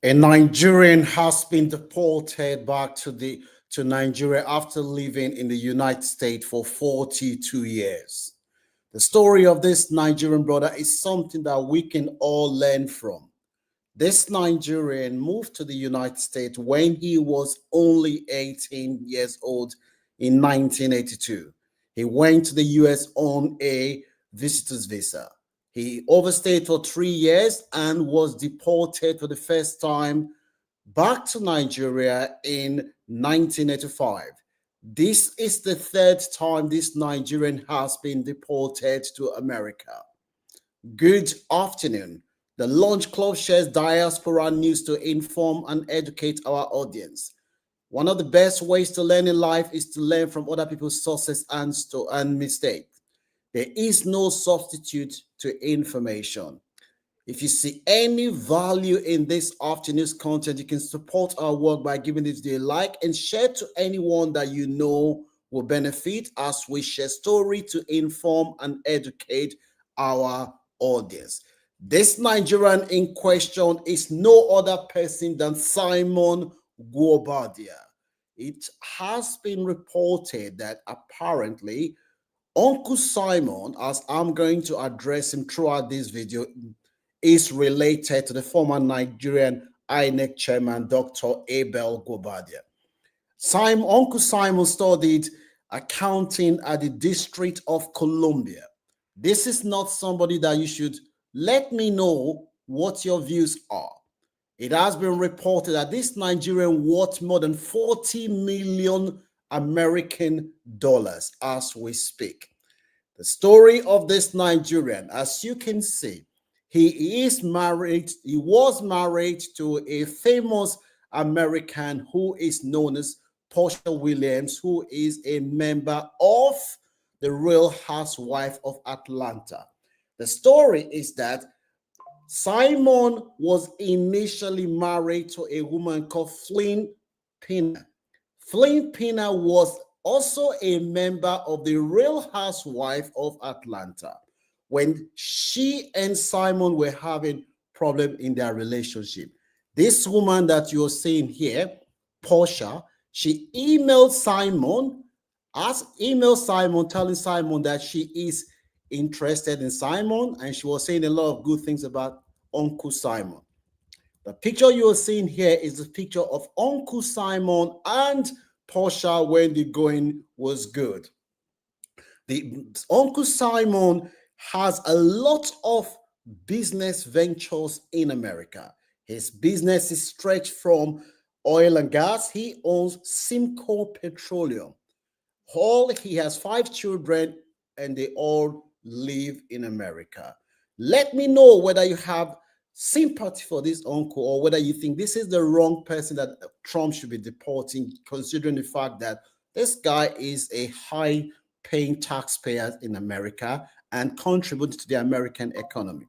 A Nigerian has been deported back to Nigeria after living in the United States for 42 years. The story of this Nigerian brother is something that we can all learn from. This Nigerian moved to the United States when he was only 18 years old in 1982. He went to the US on a visitor's visa. He overstayed for 3 years and was deported for the first time back to Nigeria in 1985. This is the third time this Nigerian has been deported to America. Good afternoon. The Launch Club shares diaspora news to inform and educate our audience. One of the best ways to learn in life is to learn from other people's sources and mistakes. There is no substitute to information. If you see any value in this afternoon's content, you can support our work by giving this video a like and share to anyone that you know will benefit as we share story to inform and educate our audience. This Nigerian in question is no other person than Simon Guobadia. It has been reported that apparently Uncle Simon, as I'm going to address him throughout this video, is related to the former Nigerian INEC chairman, Dr. Abel Guobadia. Uncle Simon studied accounting at the District of Columbia. This is not somebody that you should let me know what your views are. It has been reported that this Nigerian worth more than 40 million American dollars as we speak. The story of this Nigerian, as you can see, he was married to a famous American who is known as Porsha Williams, who is a member of the Real Housewife of Atlanta. The story is that Simon was initially married to a woman called Flynn Pina. Flynn Pina was also a member of the Real Housewife of Atlanta when she and Simon were having problem in their relationship. This woman that you're seeing here, Porsha, she emailed Simon telling Simon that she is interested in Simon, and she was saying a lot of good things about Uncle Simon. The picture you're seeing here is the picture of Uncle Simon and Porsha when the going was good. The Uncle Simon has a lot of business ventures in America. His business is stretched from oil and gas. He owns Simco Petroleum. He has 5 children and they all live in America. Let me know whether you have sympathy for this uncle or whether you think this is the wrong person that Trump should be deporting, considering the fact that this guy is a high-paying taxpayer in America and contributes to the American economy.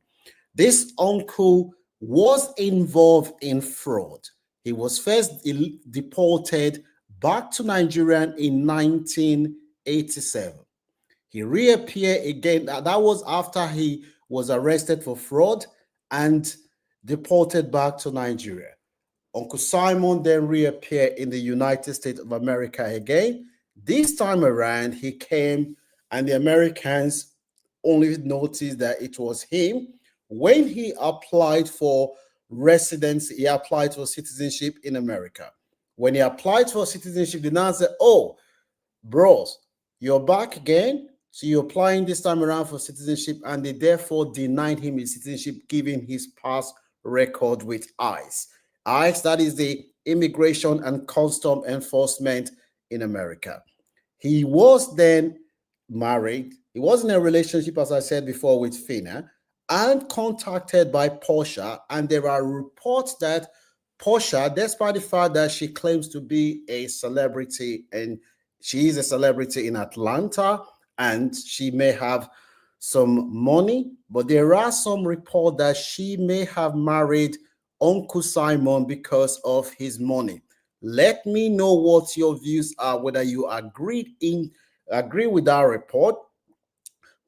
This uncle was involved in fraud. He was first deported back to Nigeria in 1987. He reappeared again. That was after he was arrested for fraud and deported back to Nigeria. Uncle Simon then reappeared in the United States of America again. This time around, he came and the Americans only noticed that it was him when he applied for residency. He applied for citizenship in America. When he applied for citizenship, the now said, "Oh, bros, you're back again. So you're applying this time around for citizenship," and they therefore denied him his citizenship, given his past record with ICE. ICE, that is the Immigration and Custom Enforcement in America. He was then married. He was in a relationship, as I said before, with Fina, and contacted by Porsha. And there are reports that Porsha, despite the fact that she claims to be a celebrity, and she is a celebrity in Atlanta, and she may have some money, but there are some reports that she may have married Uncle Simon because of his money. Let me know what your views are, whether you agree with that report.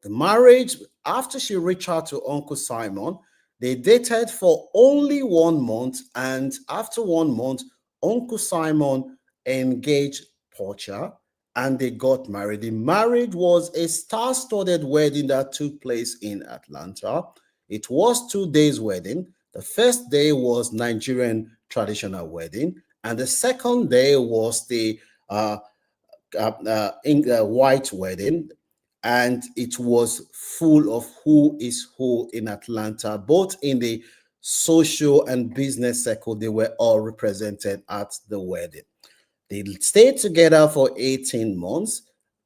The marriage, after she reached out to Uncle Simon, They dated for only 1 month, and after 1 month, Uncle Simon engaged Porsha and they got married. The marriage was a star-studded wedding that took place in Atlanta. It was 2 days wedding. The first day was Nigerian traditional wedding, and the second day was the white wedding, and it was full of who is who in Atlanta, both in the social and business circle. They were all represented at the wedding. They stayed together for 18 months.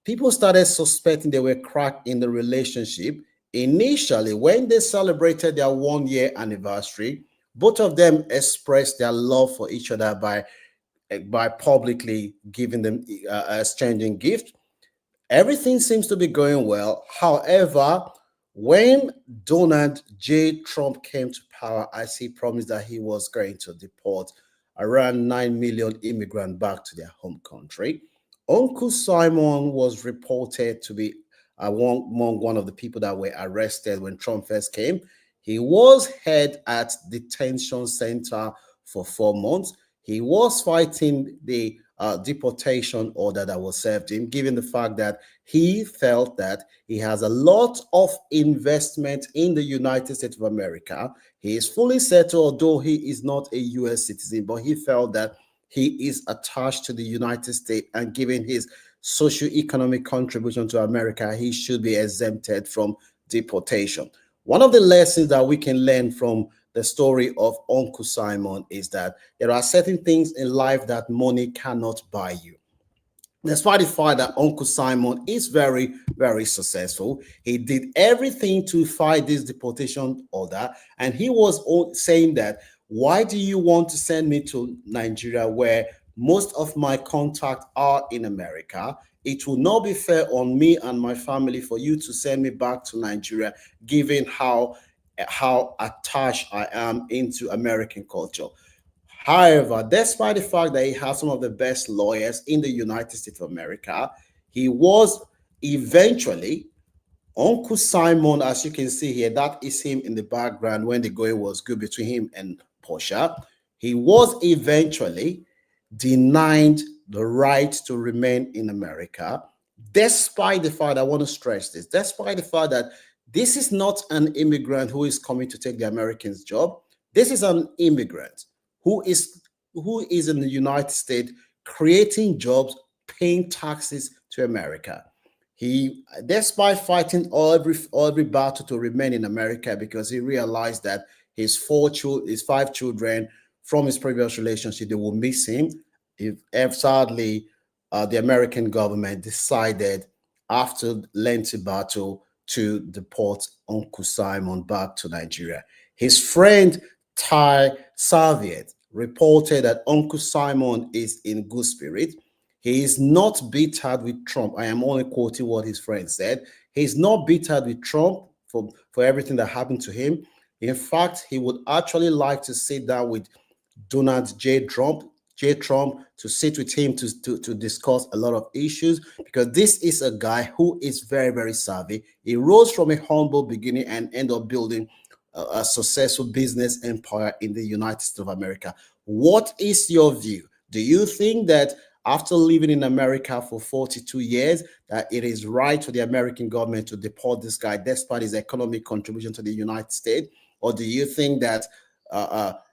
People started suspecting they were cracked in the relationship. Initially, when they celebrated their 1 year anniversary, both of them expressed their love for each other by publicly giving them exchanging gifts. Everything seems to be going well. However, when Donald J. Trump came to power, as he promised that he was going to deport around 9 million immigrants back to their home country, Uncle Simon was reported to be among one of the people that were arrested when Trump first came. He was held at detention center for 4 months. He was fighting the deportation order that was served him, given the fact that he felt that he has a lot of investment in the United States of America. He is fully settled, although he is not a U.S. citizen, but he felt that he is attached to the United States, and given his socio-economic contribution to America, he should be exempted from deportation. One of the lessons that we can learn from the story of Uncle Simon is that there are certain things in life that money cannot buy you. Despite the fact that Uncle Simon is very, very successful, he did everything to fight this deportation order. And he was saying that, why do you want to send me to Nigeria where most of my contacts are in America? It will not be fair on me and my family for you to send me back to Nigeria, given how attached I am into American culture. However, despite the fact that he has some of the best lawyers in the United States of America, he was eventually Uncle Simon, as you can see here, that is him in the background when the going was good between him and Porsha. He was eventually denied the right to remain in America, despite the fact, I want to stress this, despite the fact that this is not an immigrant who is coming to take the Americans' job. This is an immigrant who is in the United States creating jobs, paying taxes to America. He, despite fighting every battle to remain in America, because he realized that his 5 children from his previous relationship, they will miss him. If sadly, the American government decided after lengthy battle to deport Uncle Simon back to Nigeria. His friend Ty Saviet reported that Uncle Simon is in good spirit. He is not bittered with Trump. I am only quoting what his friend said. He's not bittered with Trump for everything that happened to him. In fact, he would actually like to sit down with Donald J. Trump to sit with him to discuss a lot of issues, because this is a guy who is very, very savvy. He rose from a humble beginning and ended up building a successful business empire in the United States of America. What is your view? Do you think that after living in America for 42 years, that it is right for the American government to deport this guy despite his economic contribution to the United States? Or do you think that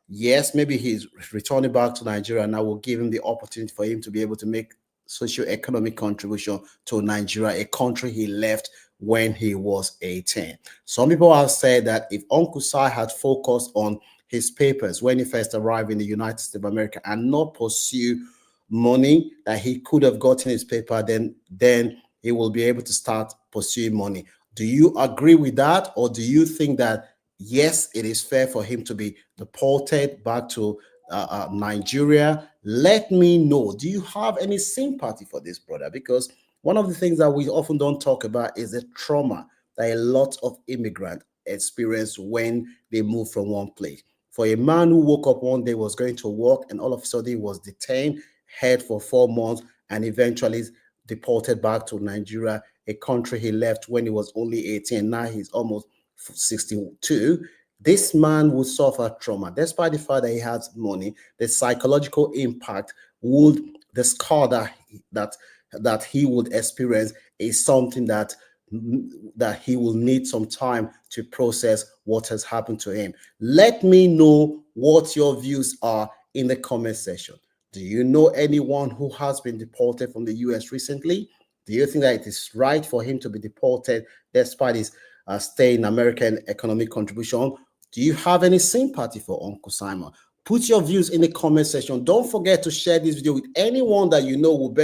yes, maybe he's returning back to Nigeria and I will give him the opportunity for him to be able to make socio-economic contribution to Nigeria, a country he left when he was 18. Some people have said that if Uncle Si had focused on his papers when he first arrived in the United States of America and not pursue money that he could have gotten his paper, then he will be able to start pursuing money. Do you agree with that, or do you think that yes, it is fair for him to be deported back to Nigeria? Let me know. Do you have any sympathy for this brother? Because one of the things that we often don't talk about is the trauma that a lot of immigrants experience when they move from one place. For a man who woke up one day, was going to work, and all of a sudden he was detained, held for 4 months, and eventually deported back to Nigeria, a country he left when he was only 18. Now he's almost 62. this man will suffer trauma. Despite the fact that he has money, the psychological impact would, the scar that he would experience is something that he will need some time to process what has happened to him. Let me know what your views are in the comment section. Do you know anyone who has been deported from the US recently? Do you think that it is right for him to be deported despite his stay in American economic contribution? Do you have any sympathy for Uncle Simon? Put your views in the comment section. Don't forget to share this video with anyone that you know will benefit.